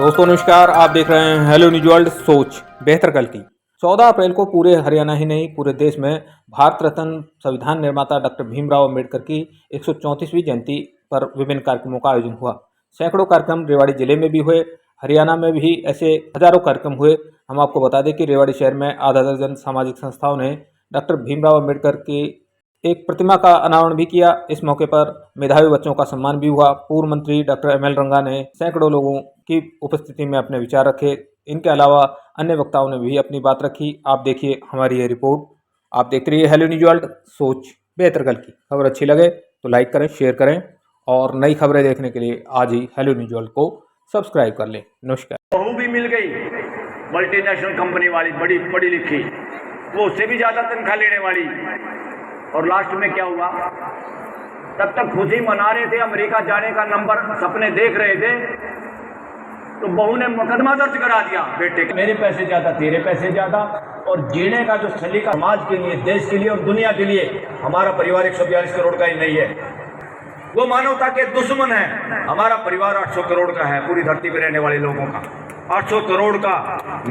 दोस्तों नमस्कार, आप देख रहे हैं हेलो न्यूज वर्ल्ड। सोच बेहतर कल की 14 अप्रैल को पूरे हरियाणा ही नहीं पूरे देश में भारत रत्न संविधान निर्माता डॉक्टर भीमराव अंबेडकर की 134वीं जयंती पर विभिन्न कार्यक्रमों का आयोजन हुआ। सैकड़ों कार्यक्रम रेवाड़ी जिले में भी हुए, हरियाणा में भी ऐसे हजारों कार्यक्रम हुए। हम आपको बता दें कि रेवाड़ी शहर में आधा दर्जन सामाजिक संस्थाओं ने डॉक्टर भीमराव अंबेडकर की एक प्रतिमा का अनावरण भी किया। इस मौके पर मेधावी बच्चों का सम्मान भी हुआ। पूर्व मंत्री डॉक्टर एम एल रंगा ने सैकड़ों लोगों की उपस्थिति में अपने विचार रखे। इनके अलावा अन्य वक्ताओं ने भी अपनी बात रखी। आप देखिए हमारी ये रिपोर्ट। आप देखते रहिए हेलो न्यूज वर्ल्ड, सोच बेहतर कल की। खबर अच्छी लगे तो लाइक करें, शेयर करें और नई खबरें देखने के लिए आज ही हेलो न्यूज वर्ल्ड को सब्सक्राइब कर लें। नमस्कार। बहू भी मिल गई मल्टीनेशनल कंपनी वाली, बड़ी पढ़ी लिखी, वो उससे भी ज्यादा तनख्वाह लेने वाली। और लास्ट में क्या हुआ, तब तक खुशी मना रहे थे, अमेरिका जाने का नंबर सपने देख रहे थे, तो बहू ने मुकदमा दर्ज करा दिया बेटे के, मेरे पैसे ज्यादा तेरे पैसे ज्यादा। और जीने का जो सलीका समाज के लिए, देश के लिए और दुनिया के लिए, हमारा परिवार 142 करोड़ का ही नहीं है, वो मानवता के दुश्मन है। हमारा परिवार 800 करोड़ का है, पूरी धरती पर रहने वाले लोगों का 800 करोड़ का।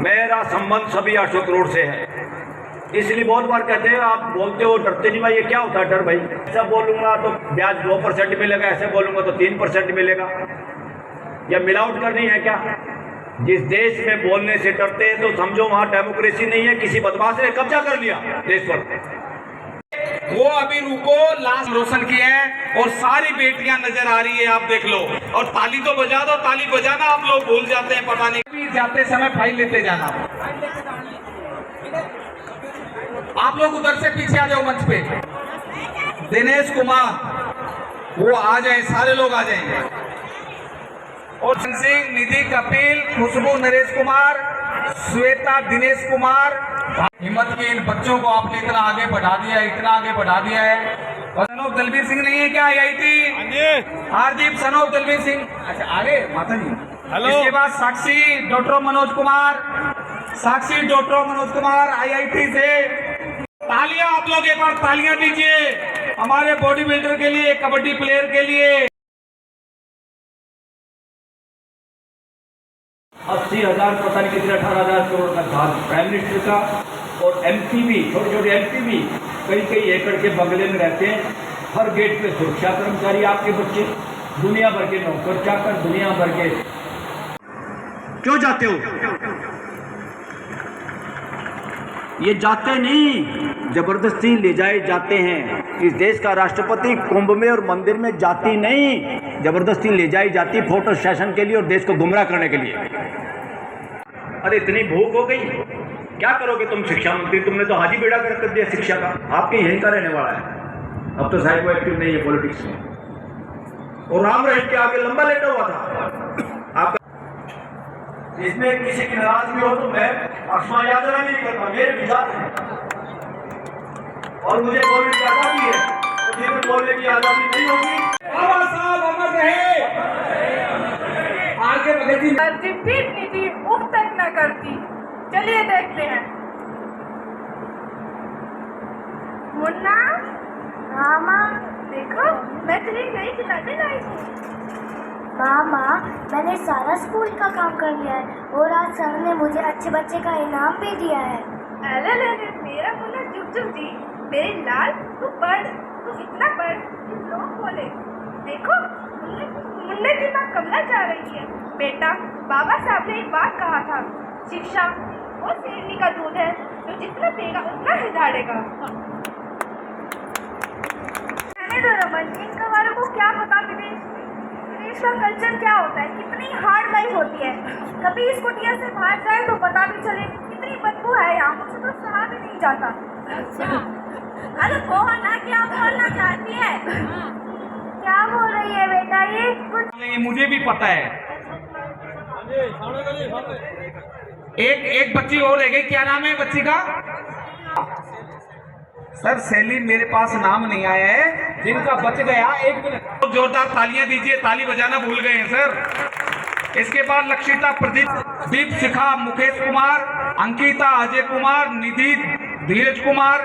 मेरा संबंध सभी 800 करोड़ से है। इसलिए बहुत बार कहते हैं, आप बोलते हो डरते नहीं भाई, ये क्या होता है डर भाई? ऐसा बोलूंगा तो ब्याज 2% मिलेगा, ऐसे बोलूंगा तो 3% मिलेगा, या मिलावट करनी है क्या? जिस देश में बोलने से डरते हैं तो समझो वहां डेमोक्रेसी नहीं है, किसी बदमाश ने कब्जा कर लिया देश पर। वो अभी रुको, लास्ट रोशन किए हैं और सारी बेटियां नजर आ रही है, आप देख लो। और ताली तो बजा दो, ताली बजाना आप लोग भूल जाते हैं, पता नहीं जाते समय फाइल लेते जाना। आप लोग उधर से पीछे आ जाओ मंच पे। दिनेश कुमार वो आ जाए, सारे लोग आ जाएंगे। और सिंह, निधि कपिल, खुशबू नरेश कुमार, श्वेता दिनेश कुमार। हिम्मत की इन बच्चों को आपने इतना आगे बढ़ा दिया है, इतना आगे बढ़ा दिया है। और सनोफ दलबीर सिंह नहीं है क्या IIT? हार्दीप सनोफ दलबीर सिंह, अच्छा आगे माता जी। हेलो। इसके बाद साक्षी डॉक्टर मनोज कुमार, साक्षी डॉक्टर मनोज कुमार IIT से। तालियां आप लोग एक बार तालियां दीजिए हमारे बॉडी बिल्डर के लिए, कबड्डी प्लेयर के लिए। 80,000 पता नहीं कितने 18,000 करोड़ का घर प्राइम मिनिस्टर का। और MP भी, छोटे छोटे MP भी कई कई एकड़ के बंगले में रहते हैं। हर गेट पे सुरक्षा कर्मचारी आपके बच्चे, दुनिया भर के नौकर चाकर, दुनिया भर के। क्यों जाते हो? ये जाते नहीं, जबरदस्ती ले जाए जाते हैं। इस देश का राष्ट्रपति कुंभ में और मंदिर में जाती नहीं, जबरदस्ती ले जाई जाती फोटो सेशन के लिए और देश को गुमराह करने के लिए। अरे इतनी भूख हो गई, क्या करोगे तुम शिक्षा मंत्री? तुमने तो हाजी बेड़ा कर दिया शिक्षा का, आपके यहीं का रहने वाला है। अब तो शायद वो एक्टिव नहीं है पॉलिटिक्स में। और राम रहीम के आगे लंबा लेटा हुआ था आपका। इसमें किसी की नाराजगी हो तो मैं अक्षमा यात्रा नहीं करता, मेरे विचार है और मुझे बोलने की आजादी है, मुझे बोलने की आजादी नहीं होगी। बाबा साहब अमर रहे। आगे बढ़ती नीति उफ तक न करती। चलिए देखते हैं। मुन्ना, मामा देखो मैं तेरी नई किताबें लाई हूँ। मामा, मैंने सारा स्कूल का काम कर लिया है और आज सर ने मुझे अच्छे बच्चे का इनाम भी दिया है। अरे मेरा मुन्ना चुप चुप जी, मेरे लाल तू पढ़, तू इतना पढ़ कि लोग बोले देखो मुन्ने की माँ कमला जा रही है। बेटा, बाबा साहब ने एक बात कहा था, शिक्षा वो शेरनी का दूध है जो जितना पिएगा उतना ही झाड़ेगा। इनका वालों को क्या पता विदेश का कल्चर क्या होता है, कितनी हार्ड लाइफ होती है। कभी इस कुटिया से बाहर जाए तो पता भी चले कितनी बदबू है यहाँ, मुझसे तो सहा भी नहीं जाता। अरे बोलना क्या बोलना चाहती है? क्या बोल रही है बेटा? ये कुछ मुझे भी पता है। एक बच्ची और रह गई, क्या नाम है बच्ची का? सर सेलिन, मेरे पास नाम नहीं आया है, जिनका बच गया। 1 मिनट जोरदार तालियां दीजिए, ताली बजाना भूल गए हैं सर। इसके बाद लक्षिता, प्रदीप, दीप शिखा, मुकेश कुमार, अंकिता, अजय कुमार, निधि, धीरज कुमार।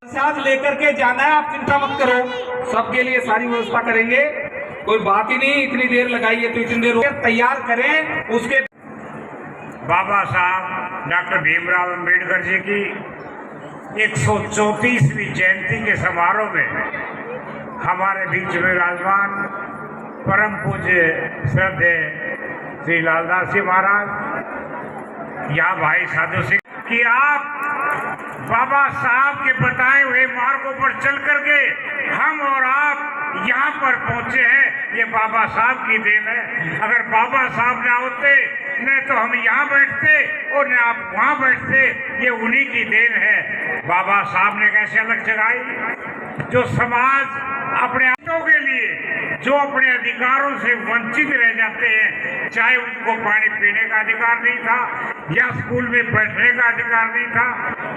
साथ लेकर के जाना है, आप चिंता मत करो, सबके लिए सारी व्यवस्था करेंगे। कोई बात ही नहीं, इतनी देर लगाई है तो इतनी देर तैयार करें उसके। बाबा साहब डॉक्टर भीमराव अंबेडकर जी की 134वीं जयंती के समारोह में हमारे बीच में विराजमान परम पूज्य श्रद्धेय श्री लालदास जी महाराज, या भाई साधु सिंह, कि आप बाबा साहब के बताए हुए मार्गों पर चल करके हम और आप यहाँ पर पहुँचे हैं, ये बाबा साहब की देन है। अगर बाबा साहब ना होते न तो हम यहाँ बैठते और न आप वहाँ बैठते, ये उन्हीं की देन है। बाबा साहब ने कैसे अलग जगाई, जो समाज अपने हितों के लिए जो अपने अधिकारों से वंचित रह जाते हैं, चाहे उनको पानी पीने का अधिकार नहीं था, या स्कूल में बैठने का अधिकार नहीं था,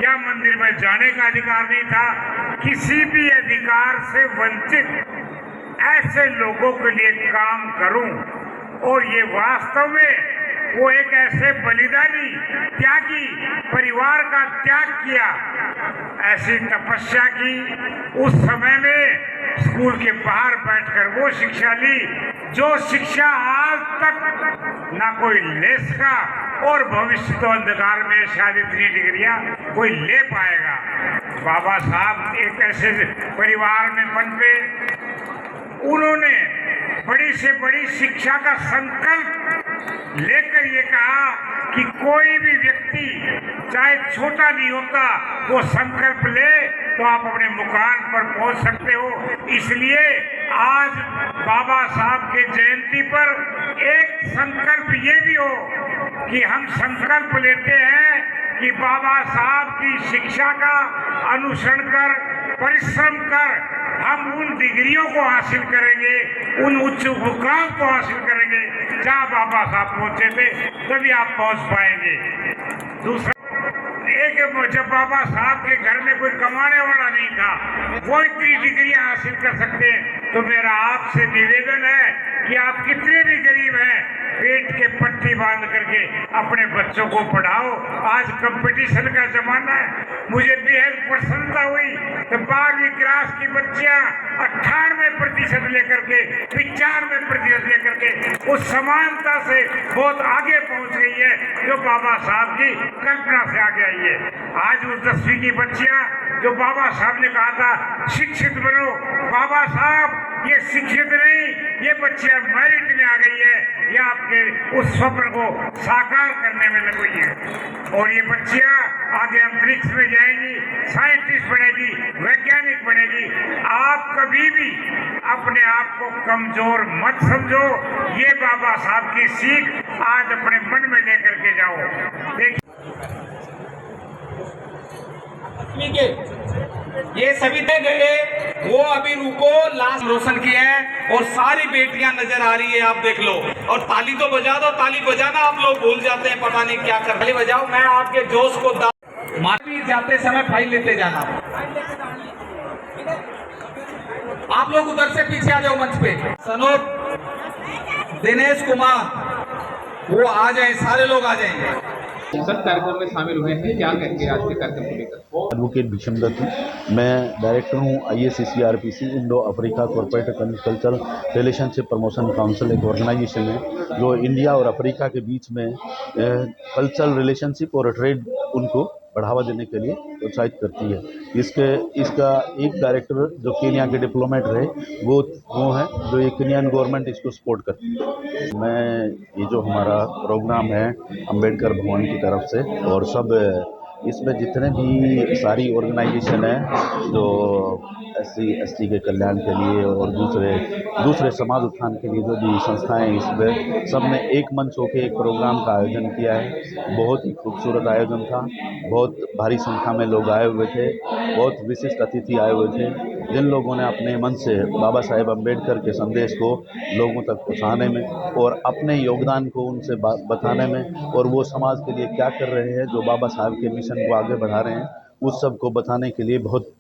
या मंदिर में जाने का अधिकार नहीं था, किसी भी अधिकार से वंचित ऐसे लोगों के लिए काम करूं। और ये वास्तव में वो एक ऐसे बलिदानी त्यागी, परिवार का त्याग किया, ऐसी तपस्या की। उस समय में स्कूल के बाहर बैठकर वो शिक्षा ली जो शिक्षा आज तक ना कोई ले सका, और भविष्य तो अंधकार में शायद इतनी डिग्रियां कोई ले पाएगा। बाबा साहब एक ऐसे परिवार में पनपे, उन्होंने बड़ी से बड़ी शिक्षा का संकल्प लेकर ये कहा कि कोई भी व्यक्ति चाहे छोटा नहीं होता, वो संकल्प ले तो आप अपने मुकाम पर पहुंच सकते हो। इसलिए आज बाबा साहब के जयंती पर एक संकल्प ये भी हो कि हम संकल्प लेते हैं कि बाबा साहब की शिक्षा का अनुसरण कर, परिश्रम कर हम उन डिग्रियों को हासिल करेंगे, उन उच्च मुकाम को हासिल करेंगे जहाँ बाबा साहब पहुंचे थे, तभी आप पहुंच पाएंगे। दूसरा, एक जब बाबा साहब के घर में कोई कमाने वाला नहीं था, वो इतनी डिग्रियां हासिल कर सकते हैं, तो मेरा आपसे निवेदन है कि आप कितने भी गरीब हैं, पेट के पट्टी बांध करके अपने बच्चों को पढ़ाओ। आज कंपटीशन का जमाना है। मुझे बेहद प्रसन्नता हुई तो 12वीं क्लास की बच्चियां 98% लेकर के 95% लेकर के उस समानता से बहुत आगे पहुंच गई है जो बाबा साहब की कल्पना से आगे आई है। आज उस 10वीं की बच्चियां जो बाबा साहब ने कहा था शिक्षित बनो, बाबा साहब ये शिक्षित नहीं, ये बच्चियां मेरिट में आ गई है, ये आपके उस स्वप्न को साकार करने में लगी है। और ये बच्चियां आगे अंतरिक्ष में जाएंगी, साइंटिस्ट बनेगी, वैज्ञानिक बनेगी। आप कभी भी अपने आप को कमजोर मत समझो, ये बाबा साहब की सीख आज अपने मन में लेकर के जाओ। देखिए ये सभी दे गए, वो अभी रुको, लास्ट रोशन किए हैं और सारी बेटियां नजर आ रही है, आप देख लो। और ताली तो बजा दो, ताली बजाना आप लोग भूल जाते हैं, पता नहीं क्या कर। ताली बजाओ, मैं आपके जोश को माफी जाते समय फाइल लेते जाना। आप लोग उधर से पीछे आ जाओ मंच पे। सनोप, दिनेश कुमार, वो आ जाए, सारे लोग आ जाएंगे। सर कार्यक्रम में शामिल हुए हैं, क्या कहेंगे आज के कार्यक्रम को लेकर? एडवोकेट भीषम दत्त हूँ, मैं डायरेक्टर हूँ IACCRPC Indo Africa corporate cultural relationship promotion council. एक ऑर्गेनाइजेशन है जो इंडिया और अफ्रीका के बीच में कल्चरल रिलेशनशिप और ट्रेड उनको बढ़ावा देने के लिए प्रोत्साहित करती है। इसका एक डायरेक्टर जो केन्या के डिप्लोमेट रहे वो हैं जो ये केन्यन गवर्नमेंट इसको सपोर्ट करती है। मैं ये जो हमारा प्रोग्राम है अम्बेडकर भवन की तरफ से, और सब इसमें जितने भी सारी ऑर्गेनाइजेशन है जो SC ST के कल्याण के लिए और दूसरे समाज उत्थान के लिए जो भी संस्थाएं, इसमें सब ने एक मंच होकर एक प्रोग्राम का आयोजन किया है। बहुत ही खूबसूरत आयोजन था, बहुत भारी संख्या में लोग आए हुए थे, बहुत विशिष्ट अतिथि आए हुए थे जिन लोगों ने अपने मन से बाबा साहेब अम्बेडकर के संदेश को लोगों तक पहुँचाने में और अपने योगदान को उनसे बताने में, और वो समाज के लिए क्या कर रहे हैं, जो बाबा साहब के मिशन को आगे बढ़ा रहे हैं, उस सब को बताने के लिए बहुत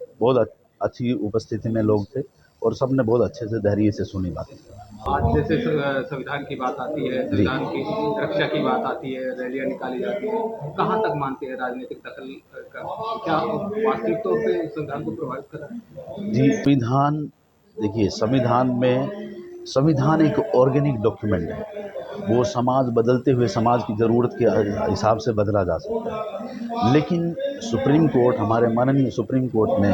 अच्छी उपस्थिति में लोग थे और सब ने बहुत अच्छे से धैर्य से सुनी बातें। आज जैसे संविधान की बात आती है, संविधान की रक्षा की बात आती है, रैलियां निकाली जाती है, कहाँ तक मानते हैं राजनीतिक दखल का? क्या वास्तविक तौर पे संविधान को प्रभावित कर रहा है? जी, संविधान देखिए, संविधान में संविधान एक ऑर्गेनिक डॉक्यूमेंट है, वो समाज बदलते हुए समाज की ज़रूरत के हिसाब से बदला जा सकता है। लेकिन सुप्रीम कोर्ट, हमारे माननीय सुप्रीम कोर्ट ने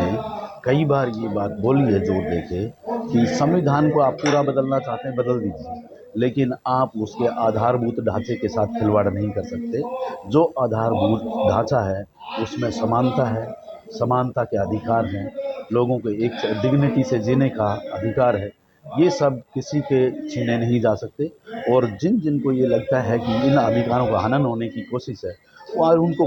कई बार ये बात बोली है जोर देके कि संविधान को आप पूरा बदलना चाहते हैं बदल दीजिए, लेकिन आप उसके आधारभूत ढांचे के साथ खिलवाड़ नहीं कर सकते। जो आधारभूत ढांचा है उसमें समानता है, समानता के अधिकार हैं, लोगों को एक डिग्निटी से जीने का अधिकार है, ये सब किसी के छीने नहीं जा सकते। और जिन जिन को ये लगता है कि इन अधिकारों का हनन होने की कोशिश है, और उनको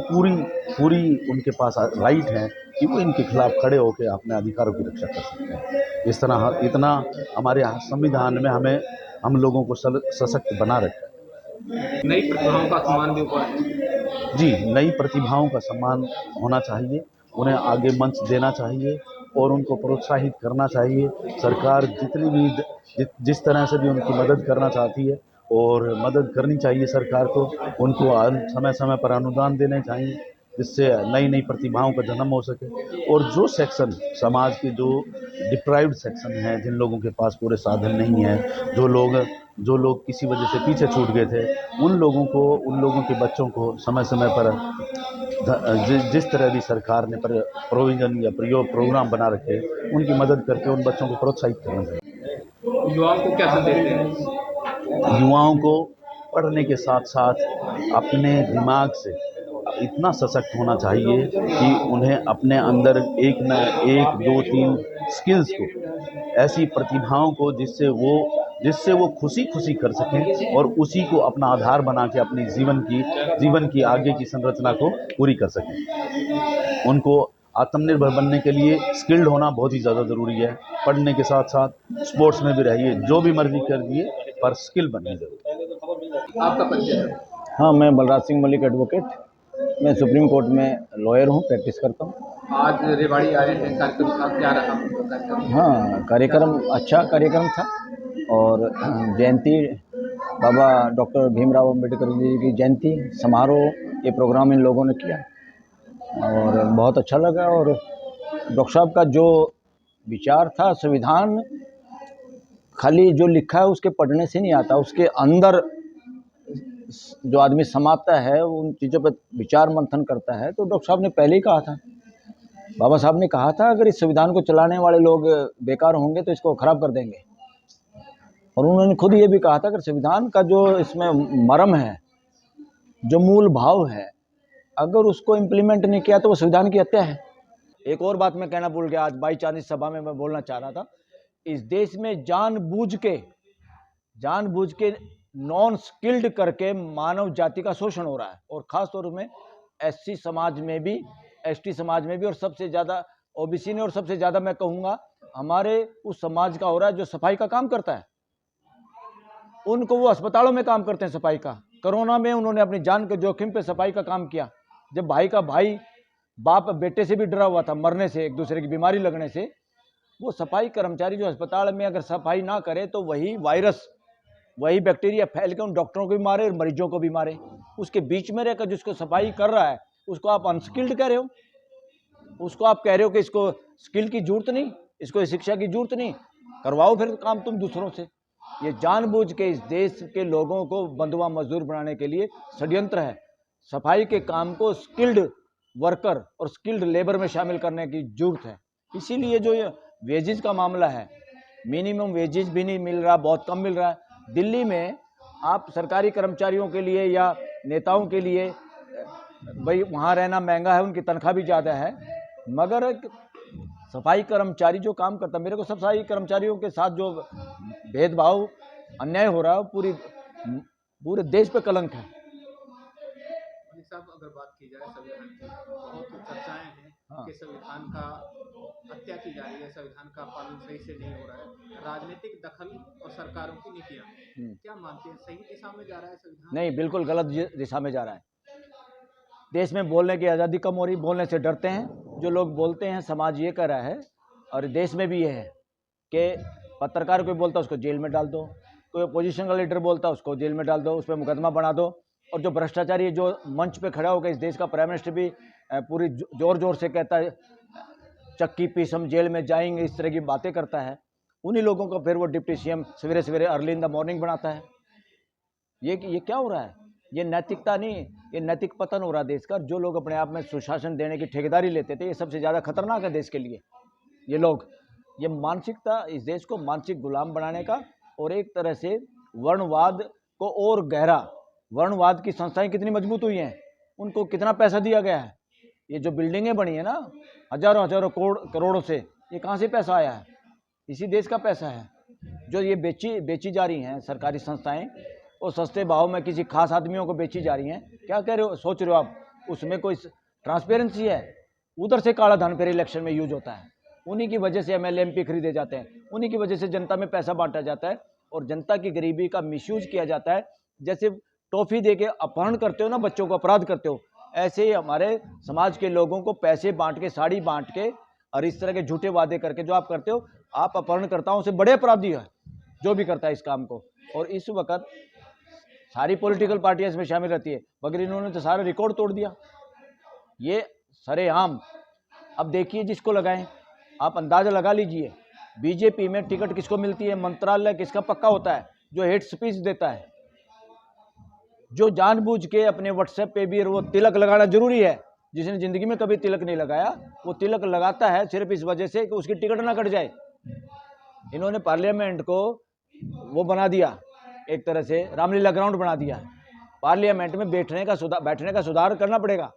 पूरी उनके पास राइट है कि वो इनके खिलाफ खड़े होकर अपने अधिकारों की रक्षा कर सकते हैं। इस तरह इतना हमारे संविधान में हमें हम लोगों को सशक्त बना रखा है। नई प्रतिभाओं का सम्मान भी हुआ है। जी, नई प्रतिभाओं का सम्मान होना चाहिए, उन्हें आगे मंच देना चाहिए और उनको प्रोत्साहित करना चाहिए। सरकार जितनी भी जिस तरह से भी उनकी मदद करना चाहती है और मदद करनी चाहिए सरकार को, उनको समय समय पर अनुदान देने चाहिए जिससे नई नई प्रतिभाओं का जन्म हो सके। और जो सेक्शन समाज के जो डिप्राइव्ड सेक्शन हैं, जिन लोगों के पास पूरे साधन नहीं हैं, जो लोग किसी वजह से पीछे छूट गए थे, उन लोगों के बच्चों को समय समय पर जिस तरह भी सरकार ने प्रोविज़न या प्रोग्राम बना रखे, उनकी मदद करके उन बच्चों को प्रोत्साहित करना चाहिए। युवाओं को क्या संदेश दें? युवाओं को पढ़ने के साथ साथ अपने दिमाग से इतना सशक्त होना चाहिए कि उन्हें अपने अंदर एक 2 3 स्किल्स को, ऐसी प्रतिभाओं को जिससे वो खुशी कर सकें और उसी को अपना आधार बना के अपनी जीवन की आगे की संरचना को पूरी कर सकें। उनको आत्मनिर्भर बनने के लिए स्किल्ड होना बहुत ही ज़्यादा ज़रूरी है। पढ़ने के साथ साथ स्पोर्ट्स में भी रहिए, जो भी मर्जी कर दिए, पर स्किल बननी जरूरी। आपका परिचय? हाँ, मैं बलराज सिंह मलिक एडवोकेट, मैं सुप्रीम कोर्ट में लॉयर हूँ, प्रैक्टिस करता हूँ। आज रेवाड़ी आए हैं, कार्यक्रम था, क्या रहा कार्यक्रम? हाँ, कार्यक्रम अच्छा कार्यक्रम था और जयंती बाबा डॉक्टर भीमराव अम्बेडकर जी की जयंती समारोह, ये प्रोग्राम इन लोगों ने किया और बहुत अच्छा लगा। और डॉक्टर साहब का जो विचार था, संविधान खाली जो लिखा है उसके पढ़ने से नहीं आता, उसके अंदर जो आदमी समाता है, उन चीज़ों पर विचार मंथन करता है। तो डॉक्टर साहब ने पहले ही कहा था, बाबा साहब ने कहा था, अगर इस संविधान को चलाने वाले लोग बेकार होंगे तो इसको खराब कर देंगे। और उन्होंने खुद ये भी कहा था, अगर संविधान का जो इसमें मर्म है, जो मूल भाव है, अगर उसको इम्प्लीमेंट नहीं किया तो वो संविधान की हत्या है। एक और बात मैं कहना भूल गया, आज 22 सभा में मैं बोलना चाह रहा था, इस देश में जानबूझ के नॉन स्किल्ड करके मानव जाति का शोषण हो रहा है और ख़ास तौर में एससी समाज में भी, एसटी समाज में भी, और सबसे ज़्यादा ओबीसी ने, और सबसे ज़्यादा मैं कहूँगा हमारे उस समाज का हो रहा है जो सफाई का काम करता है। उनको, वो अस्पतालों में काम करते हैं सफाई का। कोरोना में उन्होंने अपनी जान के जोखिम पे सफाई का काम किया, जब भाई का भाई बाप बेटे से भी डरा हुआ था मरने से, एक दूसरे की बीमारी लगने से। वो सफाई कर्मचारी जो अस्पताल में अगर सफाई ना करे तो वही वायरस, वही बैक्टीरिया फैल के उन डॉक्टरों को भी मारे और मरीजों को भी मारे। उसके बीच में रहकर जिसको सफाई कर रहा है उसको आप अनस्किल्ड कह रहे हो, उसको आप कह रहे हो कि इसको स्किल की जरूरत नहीं, इसको शिक्षा की जरूरत नहीं, करवाओ फिर काम तुम दूसरों से। ये जानबूझ के इस देश के लोगों को बंधुआ मजदूर बनाने के लिए षड्यंत्र है। सफाई के काम को स्किल्ड वर्कर और स्किल्ड लेबर में शामिल करने की जरूरत है। इसीलिए जो ये वेजेस का मामला है, मिनिमम वेजेस भी नहीं मिल रहा, बहुत कम मिल रहा है। दिल्ली में आप सरकारी कर्मचारियों के लिए या नेताओं के लिए, भाई वहाँ रहना महंगा है, उनकी तनख्वाह भी ज़्यादा है, मगर सफाई कर्मचारी जो काम करता है, मेरे को सफाई कर्मचारियों के साथ जो भेदभाव अन्याय हो रहा है पूरे देश पे कलंक है। साहब, अगर बात की जाए संविधान की, बहुत चर्चाएं हैं कि संविधान का हत्या की जा रही है, संविधान का पालन सही से नहीं हो रहा है, राजनीतिक दखल और सरकारों की नीतियां, क्या मानते हैं, सही दिशा में जा रहा है संविधान? नहीं, बिल्कुल गलत दिशा में जा रहा है। देश में बोलने की आज़ादी कम हो रही, बोलने से डरते हैं जो लोग बोलते हैं। समाज ये कह रहा है और देश में भी ये है कि पत्रकार कोई बोलता है उसको जेल में डाल दो, कोई अपोजिशन का लीडर बोलता है उसको जेल में डाल दो, उस पर मुकदमा बना दो। और जो भ्रष्टाचारी जो मंच पे खड़ा होकर, इस देश का प्राइम मिनिस्टर भी पूरी जोर जोर से कहता है चक्की पीस हम जेल में जाएंगे, इस तरह की बातें करता है। उन्हीं लोगों को फिर वो डिप्टी सीएम सवेरे सवेरे अर्ली इन द मॉर्निंग बनाता है। ये क्या हो रहा है? ये नैतिकता नहीं, ये नैतिक पतन हो रहा है देश का। जो लोग अपने आप में सुशासन देने की ठेकेदारी लेते थे, ये सबसे ज़्यादा खतरनाक है देश के लिए। ये लोग, ये मानसिकता इस देश को मानसिक गुलाम बनाने का, और एक तरह से वर्णवाद को और गहरा, वर्णवाद की संस्थाएं कितनी मजबूत हुई हैं, उनको कितना पैसा दिया गया है। ये जो बिल्डिंगें बनी है ना, हजारों हजारों करोड़ों से, ये कहाँ से पैसा आया है? इसी देश का पैसा है। जो ये बेची जा रही हैं सरकारी संस्थाएं, और सस्ते भाव में किसी खास आदमियों को बेची जा रही हैं। क्या कह रहे हो, सोच रहे हो आप? उसमें कोई ट्रांसपेरेंसी है? उधर से काला धन फिर इलेक्शन में यूज होता है। उन्हीं की वजह से एमएलए एमपी खरीदे जाते हैं, उन्हीं की वजह से जनता में पैसा बांटा जाता है, और जनता की गरीबी का मिसयूज किया जाता है। जैसे टॉफी दे के अपहरण करते हो ना, बच्चों को अपराध करते हो, ऐसे ही हमारे समाज के लोगों को पैसे बांट के, साड़ी बांट के, और इस तरह के झूठे वादे करके जो आप करते हो, आप अपहरणकर्ताओं से बड़े अपराधी है जो भी करता है इस काम को। और इस वक्त सारी पॉलिटिकल पार्टियां इसमें शामिल रहती है, मगर इन्होंने तो सारा रिकॉर्ड तोड़ दिया। ये सरेआम। अब देखिए, जिसको लगाएं आप अंदाजा लगा लीजिए, बीजेपी में टिकट किसको मिलती है, मंत्रालय किसका पक्का होता है, जो हेट स्पीच देता है, जो जानबूझ के अपने व्हाट्सएप पे भी वो तिलक लगाना जरूरी है। जिसने जिंदगी में कभी तिलक नहीं लगाया, वो तिलक लगाता है सिर्फ इस वजह से कि उसकी टिकट ना कट जाए। इन्होंने पार्लियामेंट को वो बना दिया, एक तरह से रामलीला ग्राउंड बना दिया। पार्लियामेंट में बैठने का सुधार करना पड़ेगा।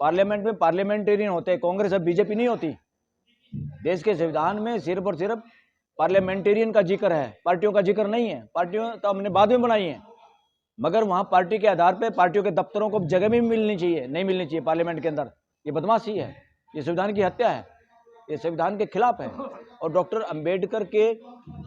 पार्लियामेंट में पार्लियामेंटेरियन होते हैं, कांग्रेस और बीजेपी नहीं होती। देश के संविधान में सिर्फ और सिर्फ पार्लियामेंटेरियन का जिक्र है, पार्टियों का जिक्र नहीं है। पार्टियों तो हमने बाद में बनाई हैं, मगर वहाँ पार्टी के आधार पे पार्टियों के दफ्तरों को जगह भी मिलनी चाहिए, नहीं मिलनी चाहिए पार्लियामेंट के अंदर। ये बदमाशी है, ये संविधान की हत्या है, ये संविधान के खिलाफ है। और डॉक्टर अंबेडकर के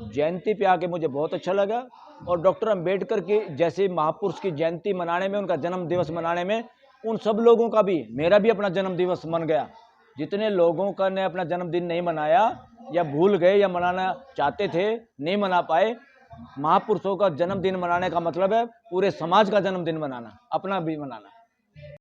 जयंती पे आके मुझे बहुत अच्छा लगा। और डॉक्टर अंबेडकर की जैसे महापुरुष की जयंती मनाने में, उनका जन्म दिवस मनाने में, उन सब लोगों का भी, मेरा भी अपना जन्म दिवस मन गया। जितने लोगों का ने अपना जन्मदिन नहीं मनाया, या भूल गए, या मनाना चाहते थे नहीं मना पाए। महापुरुषों का जन्मदिन मनाने का मतलब है पूरे समाज का जन्मदिन मनाना, अपना भी मनाना।